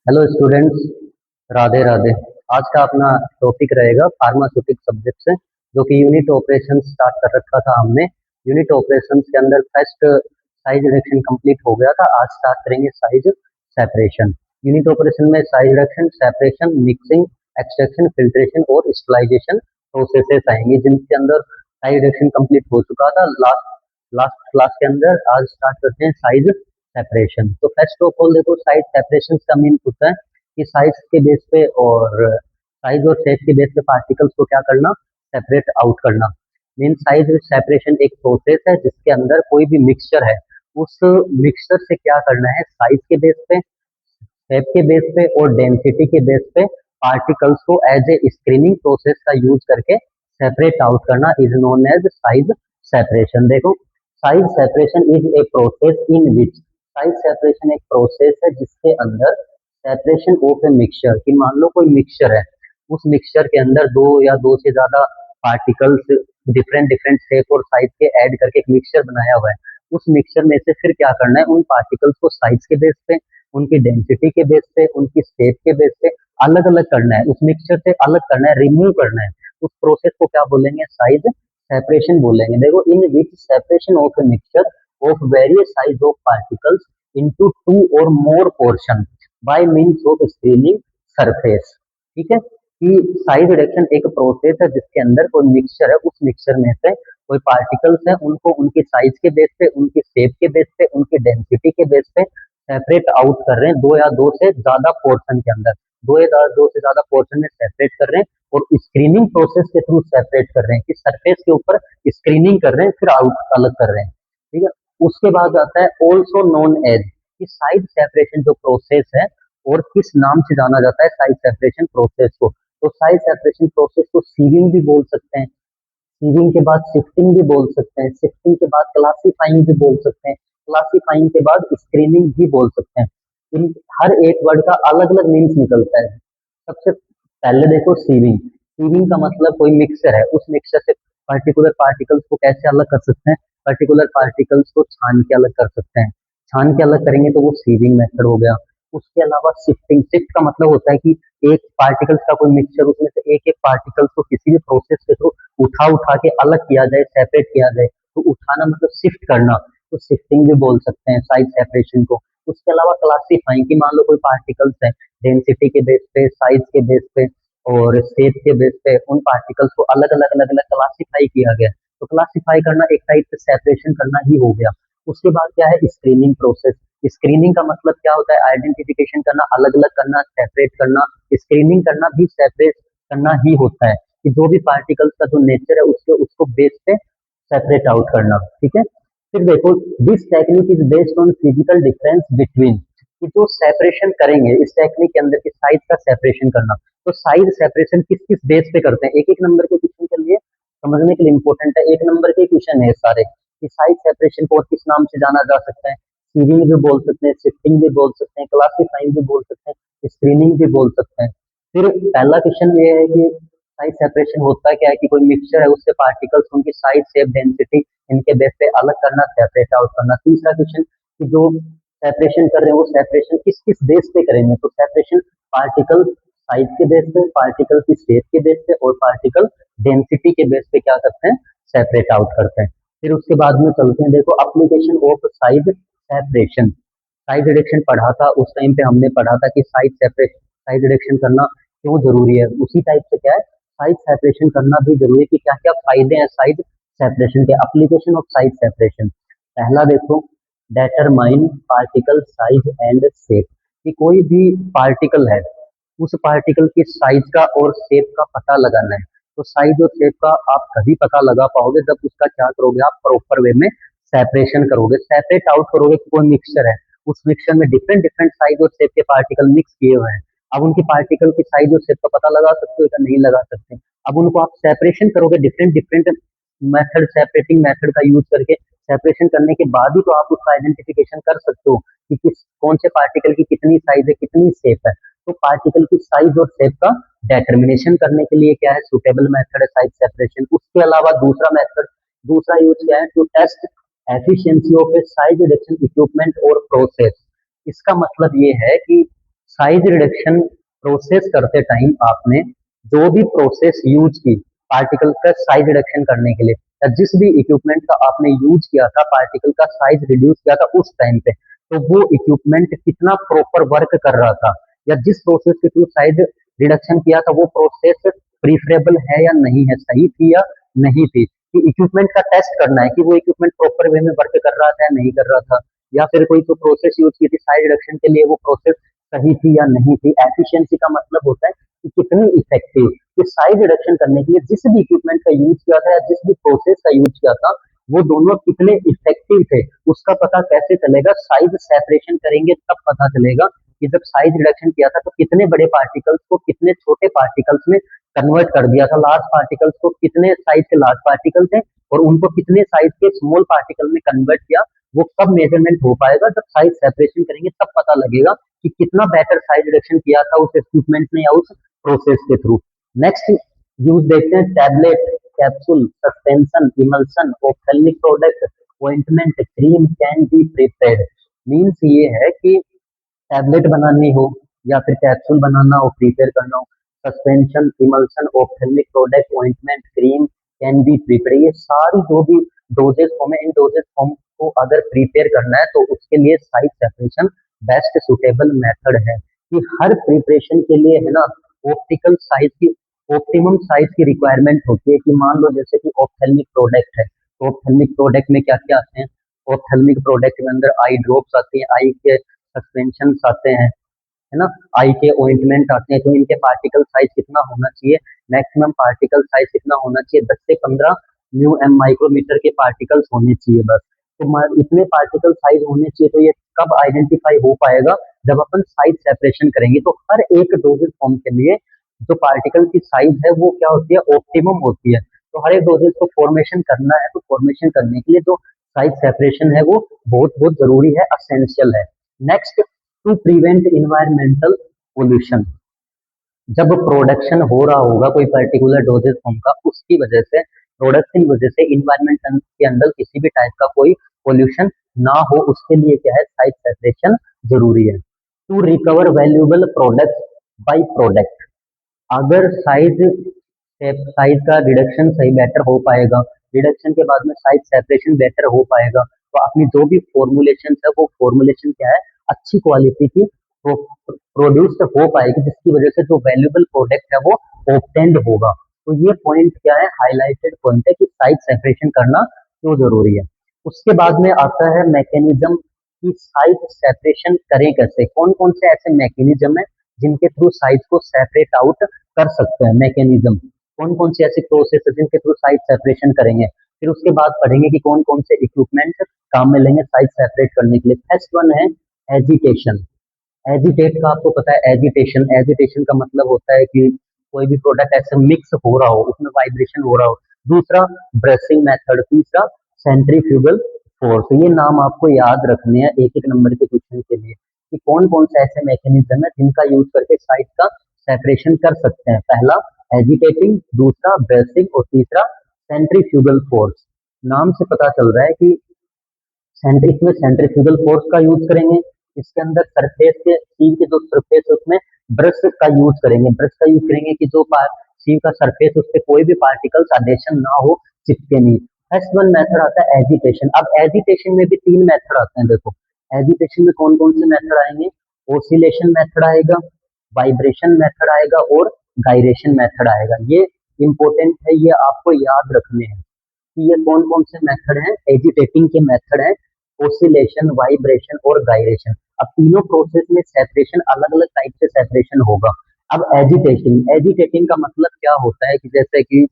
Hello students, Radhe Radhe. आज का अपना टॉपिक रहेगा फार्मास्यूटिक सब्जेक्ट से, जो कि यूनिट ऑपरेशन स्टार्ट कर रखा था हमने। यूनिट ऑपरेशंस के अंदर फर्स्ट साइज रिडक्शन कंप्लीट हो गया था। आज स्टार्ट करेंगे साइज सेपरेशन। यूनिट ऑपरेशन में size reduction, separation, mixing, extraction, filtration और स्टरलाइजेशन प्रोसेसेस आएंगे, जिनके अंदर साइज रिडक्शन कंप्लीट हो चुका था लास्ट लास्ट क्लास के अंदर। आज स्टार्ट करते हैं साइज सेपरेशन। तो फर्स्ट ऑफ ऑल देखो, साइज सेपरेशन का मीन होता है कि साइज के बेस पे और साइज और शेप के बेस पे पार्टिकल्स को क्या करना, सेपरेट आउट करना। मीन साइज सेपरेशन एक प्रोसेस है जिसके अंदर कोई भी मिक्सचर है, उस मिक्सचर से क्या करना है, साइज के बेस पे, शेप के बेस पे और डेंसिटी के बेस पे पार्टिकल्स को एज ए स्क्रीनिंग प्रोसेस का यूज करके सेपरेट आउट करना is known as size separation. देखो, size separation is a process in which, size separation एक प्रोसेस है जिसके अंदर सेपरेशन ऑफ ए मिक्सचर, कि मान लो कोई मिक्सचर है, उस मिक्सचर के अंदर दो या दो से ज्यादा पार्टिकल्स डिफरेंट डिफरेंट शेप और साइज के ऐड करके एक मिक्सचर बनाया हुआ है। उस मिक्सचर में से फिर क्या करना है, उन पार्टिकल्स को साइज के बेस पे, उनकी डेंसिटी के बेस पे, उनकी शेप के बेस पे अलग अलग करना है, उस मिक्सचर से अलग करना है, रिमूव करना है। उस प्रोसेस को क्या बोलेंगे, साइज सेपरेशन बोलेंगे। देखो, in which separation of a mixture of various size of particles into two और more portion by means of screening surface. ठीक है, कि साइज रिडक्शन एक प्रोसेस है जिसके अंदर कोई मिक्सचर है, उस मिक्सचर में से कोई पार्टिकल्स है, उनको उनकी साइज के बेस पे, उनकी शेप के बेस पे, उनकी डेंसिटी के बेस पे सेपरेट आउट कर रहे हैं, दो या दो से ज्यादा पोर्शन के अंदर, दो से ज्यादा पोर्शन में सेपरेट कर रहे हैं और स्क्रीनिंग प्रोसेस के थ्रू सेपरेट कर रहे हैं, कि सरफेस के ऊपर स्क्रीनिंग कर रहे हैं, फिर आउट अलग कर रहे हैं। ठीक है, उसके बाद आता है ऑल्सो नोन एज, कि साइज सेपरेशन जो प्रोसेस है, और किस नाम से जाना जाता है साइज सेपरेशन प्रोसेस को, तो साइज सेपरेशन प्रोसेस को सीविंग भी बोल सकते हैं, सीविंग के बाद शिफ्टिंग भी बोल सकते हैं, शिफ्टिंग के बाद क्लासीफाइंग भी बोल सकते हैं, क्लासीफाइंग के बाद स्क्रीनिंग भी बोल सकते हैं। इन हर एक वर्ड का अलग अलग मीन्स निकलता है। सबसे पहले देखो, सीविंग। सीविंग का मतलब कोई मिक्सर है, उस मिक्सर से पर्टिकुलर पार्टिकल्स को कैसे अलग कर सकते हैं, पर्टिकुलर पार्टिकल्स को छान के अलग कर सकते हैं। छान के अलग करेंगे तो वो सीविंग मेथड हो गया। उसके अलावा शिफ्टिंग, शिफ्ट का मतलब होता है कि एक पार्टिकल्स का कोई मिक्सचर, उसमें से एक एक पार्टिकल्स को किसी भी प्रोसेस के थ्रू उठा उठा के अलग किया जाए, सेपरेट किया जाए, तो उठाना मतलब शिफ्ट करना, तो शिफ्टिंग भी बोल सकते हैं साइज सेपरेशन को। उसके अलावा क्लासीफाइंग, की मान लो कोई पार्टिकल्स है, डेंसिटी के बेस पे, साइज के बेस पे और शेप के बेस पे उन पार्टिकल्स को अलग अलग अलग अलग क्लासीफाई किया गया, तो क्लासीफाई करना एक टाइप से सेपरेशन करना ही हो गया। उसके बाद क्या है, स्क्रीनिंग प्रोसेस। स्क्रीनिंग का मतलब क्या होता है, आइडेंटिफिकेशन करना, अलग अलग करना, सेपरेट करना। स्क्रीनिंग करना भी सेपरेट करना ही होता है, कि जो भी पार्टिकल्स का जो नेचर है उसके उसको बेस पे सेपरेट आउट करना। ठीक है, फिर देखो, this technique is based on physical difference between, कि जो सेपरेशन करेंगे इस टेक्निक के अंदर, की साइज का सेपरेशन करना, तो साइज सेपरेशन किस किस बेस पे करते हैं, एक एक नंबर के क्वेश्चन के लिए समझने के लिए इंपॉर्टेंट है, एक नंबर के क्वेश्चन है सारे, कि साइज सेपरेशन को और किस नाम से जाना जा सकता है। सीविंग भी बोल सकते हैं, शिफ्टिंग भी बोल सकते हैं, क्लासीफाइंग भी बोल सकते हैं, स्क्रीनिंग भी बोल सकते हैं। फिर पहला क्वेश्चन ये है कि साइज सेपरेशन होता क्या है, कि कोई मिक्सचर है, उससे पार्टिकल्स उनकी साइज, शेप, डेंसिटी इनके बेस पे अलग करना, सेपरेट आउट करना। तीसरा क्वेश्चन, कि जो सेपरेशन कर रहे हैं वो सेपरेशन किस किस बेस पे करेंगे, तो सेपरेशन पार्टिकल साइज के बेस पे, पार्टिकल की शेप के बेस पे और पार्टिकल डेंसिटी के बेस पे क्या करते हैं, सेपरेट आउट करते हैं। फिर उसके बाद में चलते हैं, देखो, application of size separation. Size reduction पढ़ा था, उस टाइम पे हमने पढ़ा था कि साइज सेपरेशन, साइज रिडक्शन करना क्यों जरूरी है। उसी टाइप से क्या है, साइज सेपरेशन करना भी जरूरी है, कि क्या क्या फायदे हैं साइज सेपरेशन के। एप्लीकेशन ऑफ साइज सेपरेशन, पहला देखो, determine particle size and shape, कि कोई भी पार्टिकल है, उस पार्टिकल की साइज का और शेप का पता लगाना है। तो साइज और शेप का आप कभी पता लगा पाओगे जब उसका क्या करोगे, आप प्रॉपर वे में सेपरेशन करोगे, सेपरेट आउट करोगे। कोई मिक्सचर है, उस मिक्सचर में डिफरेंट डिफरेंट साइज और शेप के पार्टिकल मिक्स किए हुए हैं, अब उनकी पार्टिकल की साइज और शेप का पता लगा सकते हो या नहीं लगा सकते। अब उनको आप सेपरेशन करोगे, different different method, separating method का यूज करके सेपरेशन करने के बाद ही तो आप उसका आइडेंटिफिकेशन कर सकते हो कि किस कौन से पार्टिकल की कितनी साइज है, कितनी शेप है। तो पार्टिकल की साइज और शेप का डेटर्मिनेशन करने के लिए क्या है, सुटेबल मेथड है साइज सेपरेशन। उसके अलावा दूसरा मेथड, दूसरा यूज क्या है, to test efficiency of a size reduction equipment और प्रोसेस। इसका मतलब ये है कि साइज रिडक्शन प्रोसेस करते टाइम आपने जो भी प्रोसेस यूज की पार्टिकल का साइज रिडक्शन करने के लिए, या जिस भी इक्विपमेंट का आपने यूज किया था पार्टिकल का साइज रिड्यूस किया था उस टाइम पे, तो वो इक्विपमेंट कितना प्रॉपर वर्क कर रहा था, या जिस प्रोसेस के थ्रू साइज रिडक्शन किया था वो प्रोसेस प्रीफरेबल है या नहीं है, सही थी या नहीं थी, कि इक्विपमेंट का टेस्ट करना है कि वो इक्विपमेंट प्रॉपर वे में वर्क कर रहा था या नहीं कर रहा था, या फिर कोई तो प्रोसेस यूज की थी साइज रिडक्शन के लिए वो प्रोसेस सही थी या नहीं थी। एफिशिएंसी का मतलब होता है कि कितनी इफेक्टिव, कि साइज रिडक्शन करने के लिए जिस भी इक्विपमेंट का यूज किया था या जिस भी प्रोसेस का यूज किया था वो दोनों कितने इफेक्टिव थे, उसका पता कैसे चलेगा, साइज सेपरेशन करेंगे तब पता चलेगा कि जब साइज रिडक्शन किया था तो कितने बड़े पार्टिकल्स को कितने छोटे पार्टिकल्स में कन्वर्ट कर दिया था, लार्ज पार्टिकल्स को कितने साइज के लार्ज पार्टिकल थे और उनको कितने साइज के स्मॉल पार्टिकल में कन्वर्ट किया, वो कब मेजरमेंट हो पाएगा, जब साइज सेपरेशन करेंगे तब पता लगेगा कि कितना बेटर साइज रिडक्शन किया था उस इक्विपमेंट ने या उस प्रोसेस के थ्रू। नेक्स्ट यूज देखते हैं, tablet, capsule, suspension, emulsion, ophthalmic product, ointment, cream can be prepared. Means ये है कि टैबलेट बनानी हो या फिर कैप्सूल बनाना हो, प्रिपेयर करना हो, suspension, emulsion, ophthalmic product, ointment, cream can be prepared, ये सारी जो भी डोजेज फॉर्म है इन डोजेज फॉर्म को अगर प्रिपेयर करना है तो उसके लिए size separation best suitable method है, कि हर प्रिपरेशन के लिए है ना ऑप्टिकल साइज की ऑप्टिमम साइज की रिक्वायरमेंट होती है, कि मान लो जैसे कि ऑप्थेल्मिक प्रोडक्ट है तो ऑप्थेल्मिक प्रोडक्ट में क्या क्या आते हैं, ऑप्थेल्मिक प्रोडक्ट में अंदर आई ड्रॉप्स आती हैं, आई के सस्पेंशन आते हैं, है ना, आई के ऑइंटमेंट आते हैं, तो इनके पार्टिकल साइज कितना होना चाहिए, मैक्सिमम पार्टिकल साइज कितना होना चाहिए, 10 से 15 म्यू एम माइक्रोमीटर के पार्टिकल्स होने चाहिए बस। तो इतने पार्टिकल साइज होने चाहिए, तो ये कब आइडेंटिफाई हो पाएगा, जब अपन साइज सेपरेशन करेंगे, तो हर एक डोजेज फॉर्म के लिए जो पार्टिकल की साइज है वो क्या होती है, ऑप्टिमम होती है। तो हर एक डोजेज को फॉर्मेशन करना है तो फॉर्मेशन करने के लिए जो साइज सेपरेशन है वो बहुत बहुत जरूरी है, असेंशियल है। Next, to prevent environmental pollution, जब प्रोडक्शन हो रहा होगा कोई पर्टिकुलर डोजेज फॉर्म का, उसकी वजह से प्रोडक्शन की वजह से इन्वायरमेंट के अंदर किसी भी टाइप का कोई पोल्यूशन ना हो, उसके लिए क्या है, साइज सेपरेशन जरूरी है। To recover valuable product by product, अगर साइज का रिडक्शन सही बेटर हो पाएगा, रिडक्शन के बाद में साइज सेपरेशन बेटर हो पाएगा, तो अपनी जो भी फॉर्मुलेशन है वो फॉर्मुलेशन क्या है, अच्छी क्वालिटी की प्रोड्यूस हो पाएगी, जिसकी वजह से जो वैल्यूएबल प्रोडक्ट है वो ऑब्टेन्ड होगा। तो ये पॉइंट क्या है, हाईलाइटेड पॉइंट है कि साइज सेपरेशन करना क्यों जरूरी है। उसके बाद में आता है मैकेनिज्म, कि साइज सेपरेशन करें कैसे, कौन कौन से ऐसे मैकेनिज्म है जिनके थ्रू साइज को सेपरेट आउट कर सकते हैं, मैकेनिज्म कौन कौन सी ऐसी प्रोसेस है जिनके थ्रू साइज सेपरेशन करेंगे। फिर उसके बाद पढ़ेंगे कि कौन कौन से इक्विपमेंट काम में लेंगे साइज सेपरेट करने के लिए। फर्स्ट वन है एजिटेशन। एजिटेट का आपको पता है, एजिटेशन, एजिटेशन का मतलब होता है कि कोई भी प्रोडक्ट ऐसे मिक्स हो रहा हो, उसमें वाइब्रेशन हो रहा हो। दूसरा ब्रशिंग मेथड, तीसरा सेंट्रीफ्यूगल फोर्स। ये नाम आपको याद रखने हैं एक एक नंबर के क्वेश्चन के लिए, कि कौन कौन से ऐसे मैकेनिज्म है जिनका यूज करके साइज का सेपरेशन कर सकते हैं। पहला एजिटेटिंग, दूसरा ब्रशिंग और तीसरा सेंट्रीफ्यूगल फोर्स। नाम से पता चल रहा है कि सेंट्रिक में सेंट्रीफ्यूगल फोर्स का यूज करेंगे, इसके अंदर सरफेस के सीव के जो सरफेस है उसमें ब्रश का यूज करेंगे, ब्रश का यूज करेंगे कि जो सीव का सरफेस उस पर कोई भी पार्टिकल्स एडेशन ना हो, चिपके नहीं। फर्स्ट वन मेथड आता है एजिटेशन। अब एजिटेशन में भी तीन मेथड आते हैं, देखो एजिटेशन में कौन कौन से मेथड आएंगे, ओसिलेशन मेथड आएगा, वाइब्रेशन मेथड आएगा और गायरेशन मेथड आएगा। ये इंपॉर्टेंट है, ये आपको याद रखने हैं कि ये कौन कौन से मेथड हैं, एजिटेटिंग के मेथड हैं ओसिलेशन, वाइब्रेशन और गायरेशन। अब तीनों प्रोसेस में सेपरेशन अलग अलग टाइप से सेपरेशन होगा। अब एजिटेटिंग, एजिटेटिंग का मतलब क्या होता है, कि जैसे कि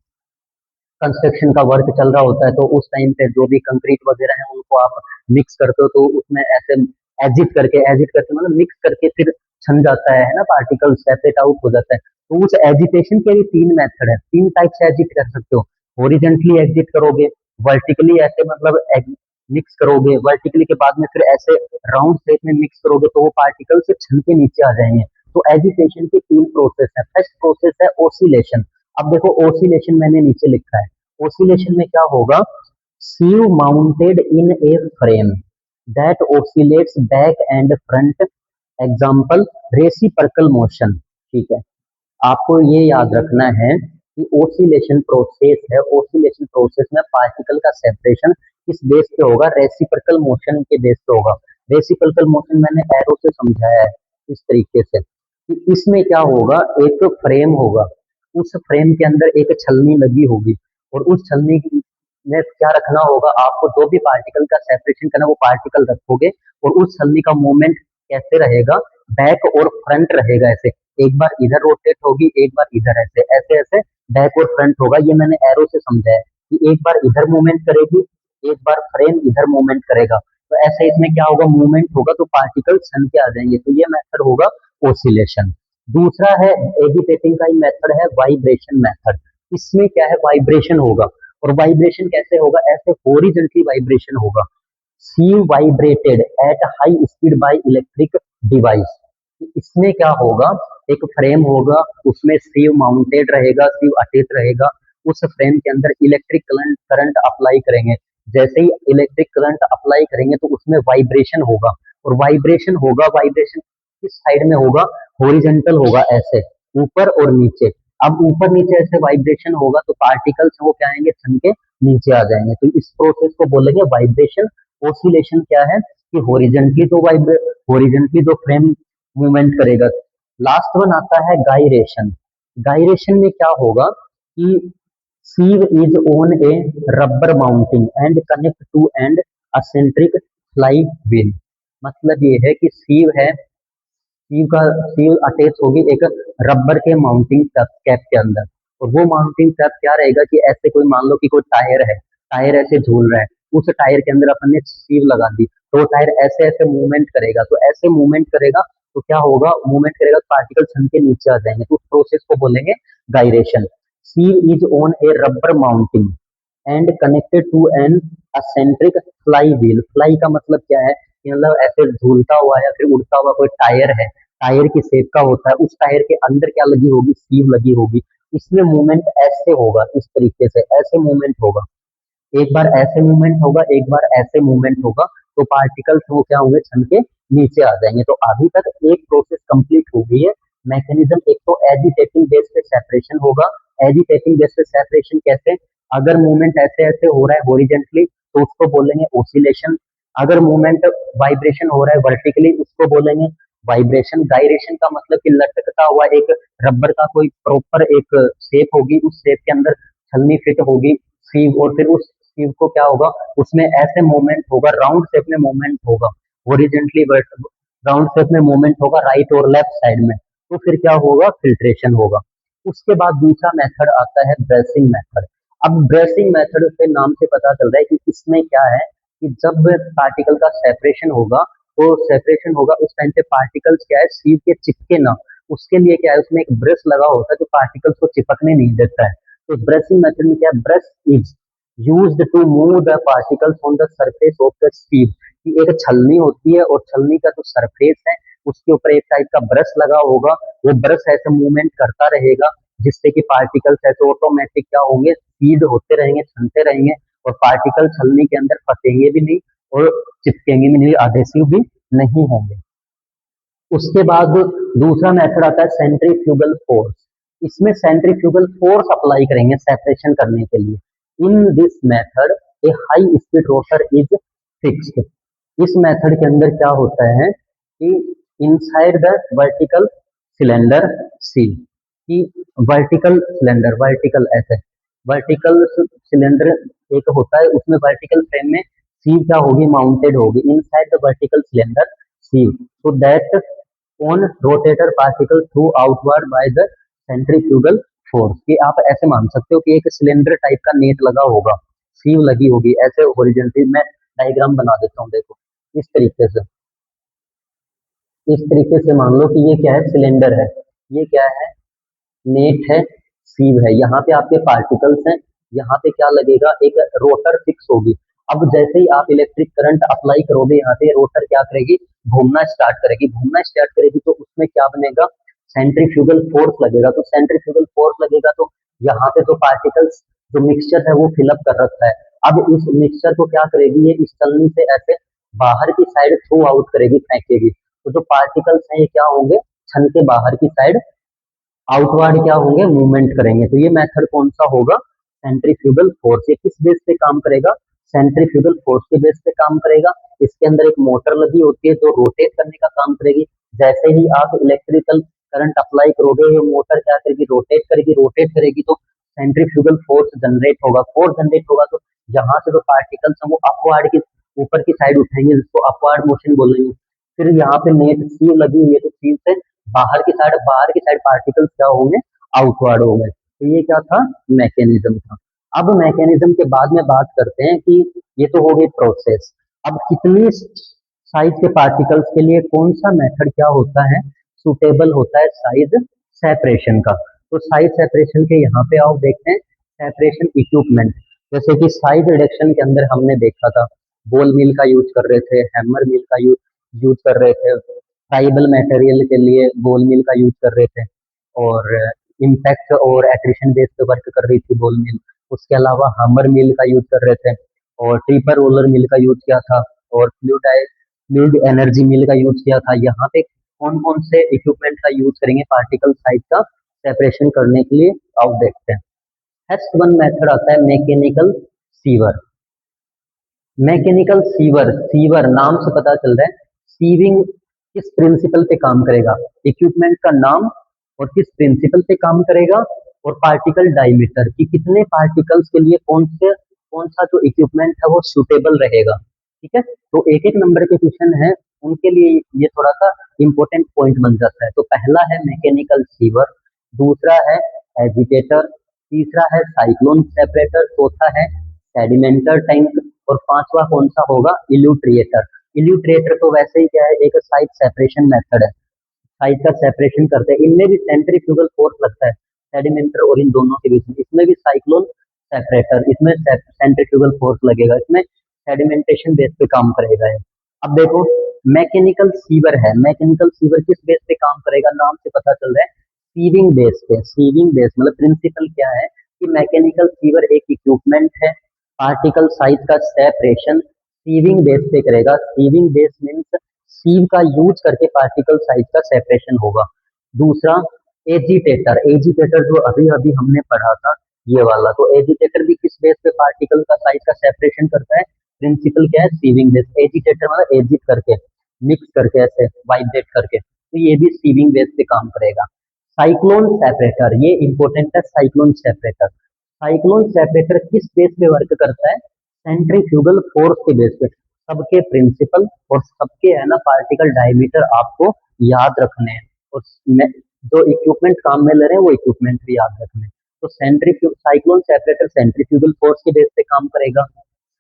कंस्ट्रक्शन का वर्क चल रहा होता है तो उस टाइम पे जो भी कंक्रीट वगैरह है उनको आप मिक्स करते हो, तो उसमें ऐसे एजिट करके मतलब मिक्स करके फिर छन जाता है ना, पार्टिकल सेपरेट आउट हो जाता है। तो उस एजिटेशन के भी तीन मेथड है, तीन टाइप से एजिट कर सकते हो। हॉरिजेंटली एग्जिट करोगे, वर्टिकली ऐसे मतलब मिक्स करोगे, वर्टिकली के बाद में फिर ऐसे राउंड शेप में मिक्स करोगे तो वो पार्टिकल से छन के नीचे आ जाएंगे। तो एजिटेशन की तीन प्रोसेस है। फर्स्ट प्रोसेस है ओसिलेशन। अब देखो ओसिलेशन मैंने नीचे लिखा है, ओसिलेशन में क्या होगा, sieve mounted in a frame that oscillates back and front example reciprocal motion. ठीक है, आपको ये याद रखना है कि ओसिलेशन प्रोसेस है, ओसिलेशन प्रोसेस में पार्टिकल का सेपरेशन किस बेस पे होगा, रेसिप्रोकल मोशन के बेस पे होगा। रेसिप्रोकल मोशन मैंने एरो से समझाया है इस तरीके से कि इसमें क्या होगा, एक फ्रेम होगा, उस फ्रेम के अंदर एक छलनी लगी होगी और उस छलनी में क्या रखना होगा, आपको जो भी पार्टिकल का सेपरेशन करना वो पार्टिकल रखोगे और उस छलनी का मूवमेंट कैसे रहेगा, बैक और फ्रंट रहेगा ऐसे, एक बार इधर रोटेट होगी एक बार इधर, ऐसे ऐसे ऐसे बैक और फ्रंट होगा। ये मैंने एरो से समझा है कि एक बार इधर मूवमेंट करेगी, एक बार फ्रेम इधर मूवमेंट करेगा, तो ऐसे इसमें क्या होगा, मूवमेंट होगा तो पार्टिकल सन के आ जाएंगे, तो ये मेथड होगा ओसिलेशन। दूसरा है एजिटेटिंग का ही मेथड है वाइब्रेशन मेथड। इसमें क्या है, वाइब्रेशन होगा और वाइब्रेशन कैसे होगा, ऐसे हॉरिजॉन्टली वाइब्रेशन होगा। Sieve vibrated at high speed by electric device. इसमें क्या होगा, एक फ्रेम होगा, उसमें सीव माउंटेड रहेगा, सीव अटैच रहेगा, उस फ्रेम के अंदर इलेक्ट्रिक करंट करंट अप्लाई करेंगे। जैसे ही इलेक्ट्रिक करंट अप्लाई करेंगे तो उसमें वाइब्रेशन होगा और वाइब्रेशन होगा, वाइब्रेशन किस साइड में होगा, हॉरिजॉन्टल होगा, ऐसे ऊपर और नीचे। अब ऊपर नीचे ऐसे वाइब्रेशन होगा तो पार्टिकल्स वो क्या आएंगे, छन के नीचे आ जाएंगे, तो इस प्रोसेस को बोलेंगे वाइब्रेशन। ओसिलेशन क्या है कि हॉरिजॉन्टली तो फ्रेम मूवमेंट करेगा। लास्ट वन आता है गायरेशन। गायरेशन में क्या होगा कि sieve is on a rubber mounting and connect to and eccentric flywheel. मतलब ये है कि सीव है, सील अटैच होगी एक रबर के माउंटिंग कैप के अंदर, और वो माउंटिंग कैप क्या रहेगा कि ऐसे कोई मान लो कि कोई टायर है, टायर ऐसे झूल रहा है, उस टायर के अंदर अपन ने सीव लगा दी तो वो टायर ऐसे ऐसे मूवमेंट करेगा, तो ऐसे मूवमेंट करेगा तो क्या होगा, मूवमेंट करेगा तो पार्टिकल छन के नीचे आ जाएंगे, तो उस प्रोसेस को बोलेंगे gyration. Sieve is on a rubber mounting and connected to an eccentric flywheel. Fly का मतलब क्या है कि मतलब ऐसे झूलता हुआ या फिर उड़ता हुआ कोई टायर है, टायर की शेप का होता है, उस टायर के अंदर क्या लगी होगी, सीव लगी होगी, इसमें मूवमेंट ऐसे होगा, इस तरीके से ऐसे मूवमेंट होगा, एक बार ऐसे मूवमेंट होगा एक बार ऐसे मूवमेंट होगा, तो पार्टिकल्स वो क्या होंगे, छन के नीचे आ जाएंगे। तो अभी तक एक प्रोसेस कंप्लीट हो गई है। मैकेनिज्म एक तो एजिटेटिंग बेस पे सेपरेशन होगा। एजिटेटिंग बेस पे सेपरेशन कैसे, अगर मूवमेंट ऐसे ऐसे हो रहा है हॉरिजेंटली तो उसको बोलेंगे ओसिलेशन, अगर मूवमेंट वाइब्रेशन हो रहा है वर्टिकली उसको बोलेंगे वाइब्रेशन। गायरेशन का मतलब कि लटकता हुआ एक रबर का कोई प्रॉपर एक शेप होगी, उस शेप के अंदर छलनी फिट होगी सीव, और फिर उस सीव को क्या होगा, उसमें ऐसे मूवमेंट होगा, राउंड शेप में मूवमेंट होगा, हॉरिजेंटली राउंड शेप में मूवमेंट होगा राइट और लेफ्ट साइड में, तो फिर क्या होगा, फिल्ट्रेशन होगा। उसके बाद दूसरा मेथड आता है ब्रेसिंग मेथड। अब ब्रेसिंग मेथड से नाम से पता चल रहा है कि इसमें क्या है कि जब पार्टिकल का सेपरेशन होगा, तो सेपरेशन होगा उस टाइम पे पार्टिकल्स क्या है, सीव के चिपके ना, उसके लिए क्या है, उसमें एक ब्रश लगा होता है जो पार्टिकल्स को चिपकने नहीं देता है। तो ब्रशिंग मेथड में क्या है, brush is used to move the particles on the surface of the sieve. कि एक छलनी होती है और छलनी का जो सरफेस है उसके ऊपर एक टाइप का ब्रश लगा होगा, वो ब्रश ऐसे मूवमेंट करता रहेगा जिससे कि पार्टिकल्स ऐसे ऑटोमेटिक क्या होंगे, फीड होते रहेंगे, छलते रहेंगे, और पार्टिकल छलनी के अंदर फंसेंगे भी नहीं और चिपकेंगे भी नहीं, एडहेसिव भी नहीं होंगे। उसके बाद दूसरा मेथड आता है सेंट्रीफ्यूगल फोर्स। इसमें सेंट्रीफ्यूगल फोर्स अप्लाई करेंगे सेपरेशन करने के लिए। In this method A high speed rotor is fixed. इस मेथड के अंदर क्या होता है कि इनसाइड द वर्टिकल सिलेंडर सी, कि वर्टिकल सिलेंडर, वर्टिकल ऐसे वर्टिकल सिलेंडर एक होता है, उसमें वर्टिकल फ्रेम में सी क्या होगी, माउंटेड होगी inside the vertical cylinder see, so that on rotator particle through outward by the centrifugal force। कि आप ऐसे मान सकते हो कि एक सिलेंडर टाइप का नेट लगा होगा, सीव लगी होगी ऐसे हॉरिजॉन्टली। मैं डायग्राम बना देता हूँ, देखो इस तरीके से, इस तरीके से मान लो कि ये क्या है, सिलेंडर है, ये क्या है, नेट है, सीव है, यहाँ पे आपके पार्टिकल्स हैं, यहाँ पे क्या लगेगा, एक रोटर फिक्स होगी। अब जैसे ही आप इलेक्ट्रिक करंट अप्लाई करोगे यहाँ पे, रोटर क्या करेगी, घूमना स्टार्ट करेगी, घूमना स्टार्ट करेगी तो उसमें क्या बनेगा, सेंट्रीफ्यूगल फोर्स लगेगा। तो सेंट्रीफ्यूगल फोर्स लगेगा तो यहाँ पे जो पार्टिकल्स, जो मिक्सचर है वो फिलअप कर रखा है, अब इस मिक्सचर को क्या करेगी, ये इस चलनी से ऐसे बाहर की साइड थ्रू आउट करेगी, फेंकेगी। तो जो पार्टिकल्स हैं ये क्या होंगे, छन के बाहर की साइड आउटवर्ड क्या होंगे, मूवमेंट करेंगे। तो ये मेथड कौन सा होगा, सेंट्रीफ्यूगल फोर्स। ये किस बेस पे काम करेगा, सेंट्रीफ्यूगल फोर्स के बेस पे काम करेगा। इसके अंदर एक मोटर लगी होती है जो रोटेट करने का काम करेगी। जैसे ही आप इलेक्ट्रिकल करंट अप्लाई करोगे, ये मोटर क्या करेगी, रोटेट करेगी तो सेंट्रीफ्यूगल फोर्स जनरेट होगा। फोर्स जनरेट होगा तो यहाँ से जो पार्टिकल्स हैं वो अपवर्ड की ऊपर की साइड उठेंगे, जिसको अपवर्ड मोशन बोलेंगे। फिर यहाँ पे नेट सीव लगी हुई है, तो सीव से बाहर की साइड पार्टिकल्स क्या होंगे, आउटवर्ड हो गए। तो ये क्या था, मैकेनिज्म था। अब मैकेनिज्म के बाद में बात करते हैं कि ये तो हो गई प्रोसेस। अब कितनी साइज के पार्टिकल्स के लिए कौन सा मेथड क्या होता है, सुटेबल होता है साइज सेपरेशन का। तो साइज सेपरेशन के यहाँ पे आओ देखते हैं सेपरेशन इक्विपमेंट। जैसे कि साइज रिडक्शन के अंदर हमने देखा था, बोल मिल का यूज कर रहे थे, हैमर मिल का यूज कर रहे थे, ट्राइबल मटेरियल के लिए बोल मिल का यूज कर रहे थे, और इम्पैक्ट और एट्रिशन बेस पे वर्क कर रही थी बोल मिल। उसके अलावा हमर मिल का यूज कर रहे थे, और ट्रिपर रोलर मिल का यूज किया था, और फ्लूइड एनर्जी मिल का यूज किया था। यहाँ पे कौन कौन से इक्विपमेंट का यूज करेंगे पार्टिकल साइज का सेपरेशन करने के लिए, आओ देखते हैं। नेक्स्ट वन मेथड आता है mechanical sewer. Mechanical sewer, sewer नाम से पता चल रहा है सीविंग किस प्रिंसिपल पे काम करेगा, इक्विपमेंट का नाम और किस प्रिंसिपल पे काम करेगा, और पार्टिकल डायमीटर कि कितने पार्टिकल्स के लिए कौन सा जो इक्विपमेंट है वो सुटेबल रहेगा। ठीक है, तो एक एक नंबर के क्वेश्चन है, उनके लिए ये थोड़ा सा इंपॉर्टेंट पॉइंट बन जाता है। तो पहला है मैकेनिकल सीवर, दूसरा है एजिटेटर, तीसरा है साइक्लोन सेपरेटर, चौथा है सेडिमेंटर टैंक, और पांचवा कौन सा होगा, इल्यूट्रिएटर। इल्यूट्रिएटर तो वैसे ही क्या है, एक साइज सेपरेशन मेथड है, साइज का सेपरेशन करते हैं। इनमें भी सेंट्रीफ्यूगल फोर्स लगता है सेडिमेंटर और इन दोनों के बीच में। इसमें भी साइक्लोन सेपरेटर, इसमें सेंट्रीफ्यूगल फोर्स लगेगा, इसमें सेडिमेंटेशन बेस पे काम करेगा ये। अब देखो मैकेनिकल सीवर है, मैकेनिकल सीवर किस बेस पे काम करेगा, नाम से पता चल रहा है सीविंग बेस पे। सीविंग बेस मतलब प्रिंसिपल क्या है कि मैकेनिकल सीवर एक इक्विपमेंट है, पार्टिकल साइज का सेपरेशन सीविंग बेस पे करेगा। सीविंग बेस मीन्स सीव का यूज करके पार्टिकल साइज का सेपरेशन होगा। दूसरा एजिटेटर, एजिटेटर जो अभी अभी हमने पढ़ा था ये वाला, तो एजिटेटर भी किस बेस पे पार्टिकल का साइज का सेपरेशन करता है, प्रिंसिपल क्या है, सीविंग बेस। एजिटेटर मतलब एजिट करके, मिक्स करके, ऐसे वाइब्रेट करके, तो ये भी सीविंग बेस पे काम करेगा। साइक्लोन सेपरेटर, ये इंपॉर्टेंट है, साइक्लोन सेपरेटर। साइक्लोन सेपरेटर किस बेस पे वर्क करता है, सेंट्रीफ्यूगल फोर्स के बेस पे। सबके प्रिंसिपल और सबके है ना पार्टिकल डायमीटर आपको याद रखने हैं, और जो इक्विपमेंट काम में ले रहे हैं वो इक्विपमेंट भी याद रखने हैं। तो साइक्लोन सेपरेटर सेंट्रीफ्यूगल फोर्स के बेस पे काम करेगा।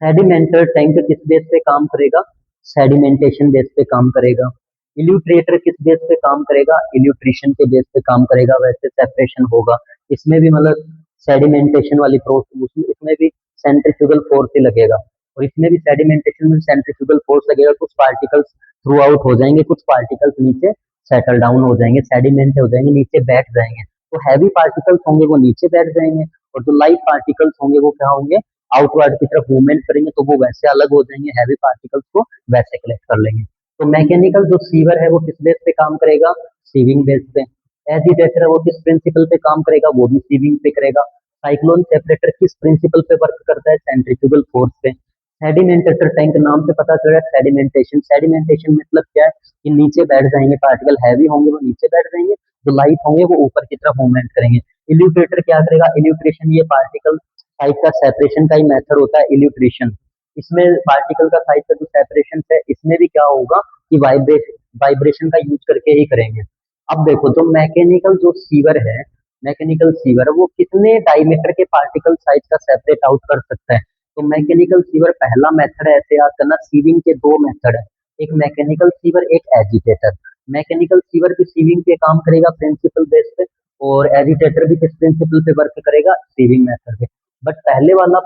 सेडिमेंटर टैंक किस बेस पे काम करेगा, सेडिमेंटेशन बेस पे काम करेगा। इल्यूट्रेटर किस बेस पे काम करेगा, इल्यूट्रेशन के बेस पे काम करेगा, वैसे सेपरेशन होगा। इसमें भी मतलब सेडिमेंटेशन वाली प्रोसेस, इसमें भी सेंट्रीफ्यूगल फोर्स ही लगेगा, और इसमें भी सेडिमेंटेशन में सेंट्रीफ्यूगल फोर्स लगेगा। कुछ पार्टिकल्स थ्रू आउट हो जाएंगे, कुछ पार्टिकल्स नीचे सेटल डाउन हो जाएंगे, सेडिमेंट हो जाएंगे, नीचे बैठ जाएंगे। तो हैवी पार्टिकल्स होंगे वो नीचे बैठ जाएंगे, और जो लाइट पार्टिकल्स होंगे वो क्या होंगे, आउटवर्ड की तरफ मूवमेंट करेंगे, तो वो वैसे अलग हो जाएंगे, हैवी पार्टिकल्स को वैसे कलेक्ट कर लेंगे। तो मैकेनिकल जो सीवर है वो किस बेस पे काम करेगा, सीविंग बेस पे। एजिटेटर है वो किस प्रिंसिपल पे काम करेगा, वो भी सीविंग पे करेगा। साइक्लोन सेपरेटर किस प्रिंसिपल पे वर्क करता है, सेंट्रीफ्यूगल फोर्स पे। सेडिमेंटेटर टैंक नाम से पता चल रहा है सेडिमेंटेशन। सेडिमेंटेशन मतलब क्या है कि नीचे बैठ जाएंगे, पार्टिकल हैवी होंगे वो नीचे बैठ जाएंगे, जो लाइट होंगे वो ऊपर की तरफ मूवमेंट करेंगे। इल्यूट्रेटर क्या करेगा, इल्यूट्रेशन ये पार्टिकल साइज का सेपरेशन का ही मेथड होता है इल्यूट्रेशन। इसमें पार्टिकल का साइज का जो सेपरेशन है इसमें भी क्या होगा कि वाइब्रेशन का यूज करके ही करेंगे। अब देखो जो मैकेनिकल जो सीवर है, मैकेनिकल सीवर वो कितने डायमीटर के पार्टिकल साइज का सेपरेट आउट कर सकता है। तो मैकेनिकल सीवर पहला मेथड है, ऐसे याद करना, सीविंग के दो मेथड है, एक मैकेनिकल सीवर एक एजिटेटर। मैकेनिकल सीवर भी सीविंग पे काम करेगा प्रिंसिपल बेस पे, और एजिटेटर भी किस प्रिंसिपल पे वर्क करेगा, सीविंग मेथड पे। बट पहले वाला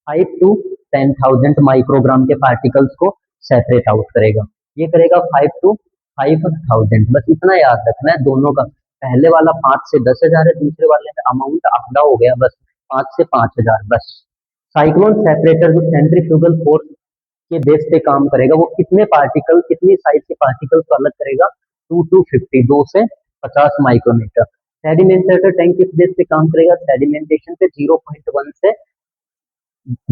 5 to 10,000 माइक्रोग्राम के पार्टिकल्स को सेपरेट आउट करेगा, ये करेगा 5 to 5,000। बस इतना याद रखना है दोनों का, पहले वाला 5 से 10,000 है, दूसरे वाले में अमाउंट अप डाउन हो गया, बस 5 से 5,000 बस। साइक्लोन सेपरेटर जो सेंट्रीफ्यूगल फोर्स के बेस पे काम करेगा। वो कितने पार्टिकल, कितनी साइज के पार्टिकल को अलग करेगा, 2 to 50, 2 से 50 माइक्रोमीटर। सेडिमेंटेटर टैंक किस बेस पे काम करेगा, सेडिमेंटेशन पे 0.1 से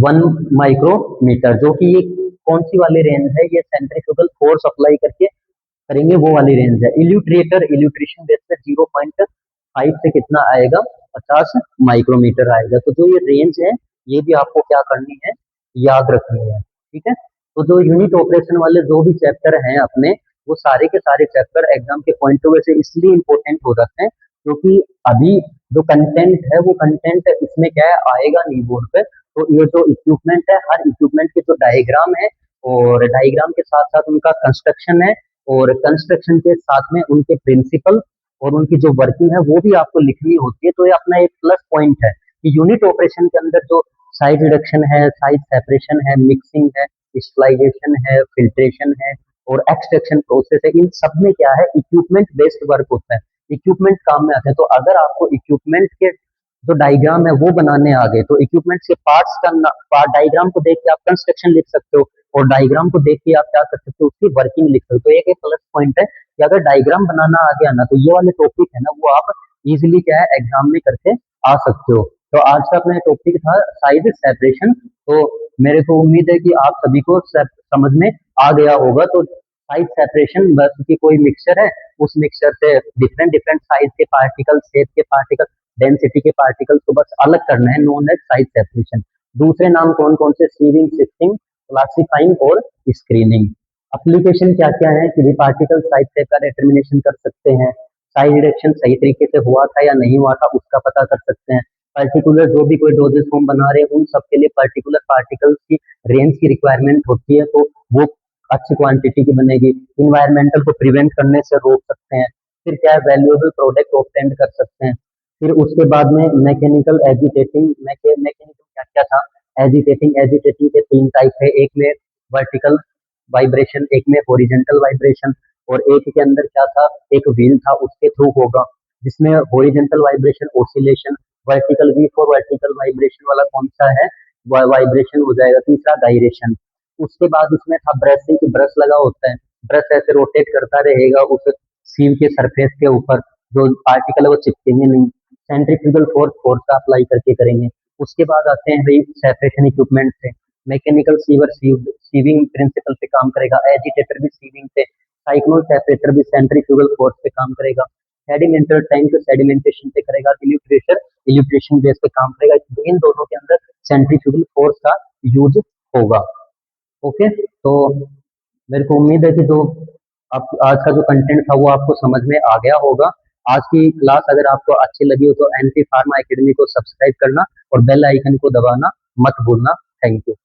1 माइक्रोमीटर, जो कि ये कौन सी वाली रेंज है, ये सेंट्रीफ्यूगल फोर्स अप्लाई करके करेंगे वो वाली रेंज है। इल्यूट्रेटर, इल्यूट्रेशन बेस पे 0.5 से कितना आएगा, 50 माइक्रोमीटर आएगा। तो जो ये रेंज है, ये भी आपको क्या करनी है, याद रखनी है, ठीक है। तो जो यूनिट ऑपरेशन वाले जो भी चैप्टर हैं अपने, वो सारे के सारे चैप्टर एग्जाम के पॉइंट ऑफ व्यू से इसलिए इंपॉर्टेंट हो जाते हैं, क्योंकि अभी जो कंटेंट है, वो कंटेंट इसमें क्या है, आएगा नहीं बोर्ड पे। तो ये जो इक्विपमेंट है, हर इक्विपमेंट के जो डायग्राम है, और डायग्राम के साथ साथ उनका कंस्ट्रक्शन है, और कंस्ट्रक्शन के साथ में उनके प्रिंसिपल और उनकी जो वर्किंग है, वो भी आपको लिखनी होती है। तो ये अपना एक प्लस पॉइंट है कि यूनिट ऑपरेशन के अंदर जो साइज रिडक्शन है, साइज सेपरेशन है, मिक्सिंग है, स्टलाइजेशन है, फिल्ट्रेशन है, और एक्सट्रैक्शन प्रोसेस है, इन सब में क्या है, इक्विपमेंट बेस्ड वर्क होता है। इक्विपमेंट काम में आते हैं। तो अगर आपको इक्विपमेंट के जो डायग्राम है वो बनाने आ गए, तो इक्विपमेंट के पार्ट्स का पार्ट डायग्राम को देख के आप कंस्ट्रक्शन लिख सकते हो, और डायग्राम को देख के आप क्या कर सकते हो, उसकी वर्किंग लिख सकते हो। तो एक प्लस पॉइंट है कि अगर डायग्राम बनाना आ गया ना, तो ये वाले टॉपिक है ना, वो आप इजिली क्या है, एग्जाम में करके आ सकते हो। तो आज का अपना टॉपिक था साइज सेपरेशन। तो मेरे को उम्मीद है कि आप सभी को समझ में आ गया होगा। तो साइज सेपरेशन बस की कोई मिक्सचर है, उस मिक्सचर से डिफरेंट डिफरेंट साइज के पार्टिकल, शेप के पार्टिकल, डेंसिटी के पार्टिकल्स को बस अलग करना है, नोन एज साइज सेपरेशन। दूसरे नाम कौन कौन से, सीविंग, सिफ्टिंग, क्लासिफाइंग और स्क्रीनिंग। एप्लीकेशन क्या क्या है कि पार्टिकल साइज शेप का डिटर्मिनेशन कर सकते हैं, साइज रिडक्शन सही तरीके से हुआ था या नहीं हुआ था उसका पता कर सकते हैं, पर्टिकुलर जो भी कोई डोजेस हम बना रहे हैं उन सब के लिए पर्टिकुलर पार्टिकल्स की रेंज की रिक्वायरमेंट होती है, तो वो अच्छी क्वांटिटी की बनेगी। इन्वायरमेंटल को प्रिवेंट करने से रोक सकते हैं। फिर क्या है, वैल्यूएबल प्रोडक्ट ऑब्टेंड कर सकते हैं। फिर उसके बाद में मैकेनिकल एजिटेटिंग, मैकेनिकल क्या क्या था, एजिटेटिंग, एजिटेटिंग के 3 टाइप है, एक में वर्टिकल वाइब्रेशन, एक में हॉरिजेंटल वाइब्रेशन, और एक के अंदर क्या था, एक व्हील था उसके थ्रू होगा, जिसमें horizontal vibration oscillation, vertical V for vertical vibration वाला कौन सा है, वाइब्रेशन हो जाएगा। तीसरा गायरेशन। उसके बाद इसमें था ब्रशिंग, की ब्रश लगा होता है, ब्रश ऐसे रोटेट करता रहेगा उस सीव के सरफेस के ऊपर, जो पार्टिकल है वो चिपकेंगे नहीं। सेंट्रीफ्यूगल फोर्स, फोर्स का अप्लाई करके करेंगे। उसके बाद आते हैं भाई सेपरेशन इक्विपमेंट से, मैकेनिकल सीवर सीविंग प्रिंसिपल पे काम करेगा, एजिटेटर भी सीविंग पे, साइक्लोन सेपरेटर भी सेंट्रीफ्यूगल फोर्स पे काम करेगा, सेडिमेंटर टैंक सेडिमेंटेशन पे करेगा, इल्यूट्रेटर इल्यूट्रेशन बेस पे काम करेगा। इन दोनों के अंदर सेंट्रीफ्यूगल फोर्स का यूज होगा। ओके, तो मेरे को उम्मीद है कि जो आप आज का जो कंटेंट था वो आपको समझ में आ गया होगा। आज की क्लास अगर आपको अच्छी लगी हो तो एनपी फार्मा एकेडमी को सब्सक्राइब करना और बेल आइकन को दबाना मत भूलना। Thank you.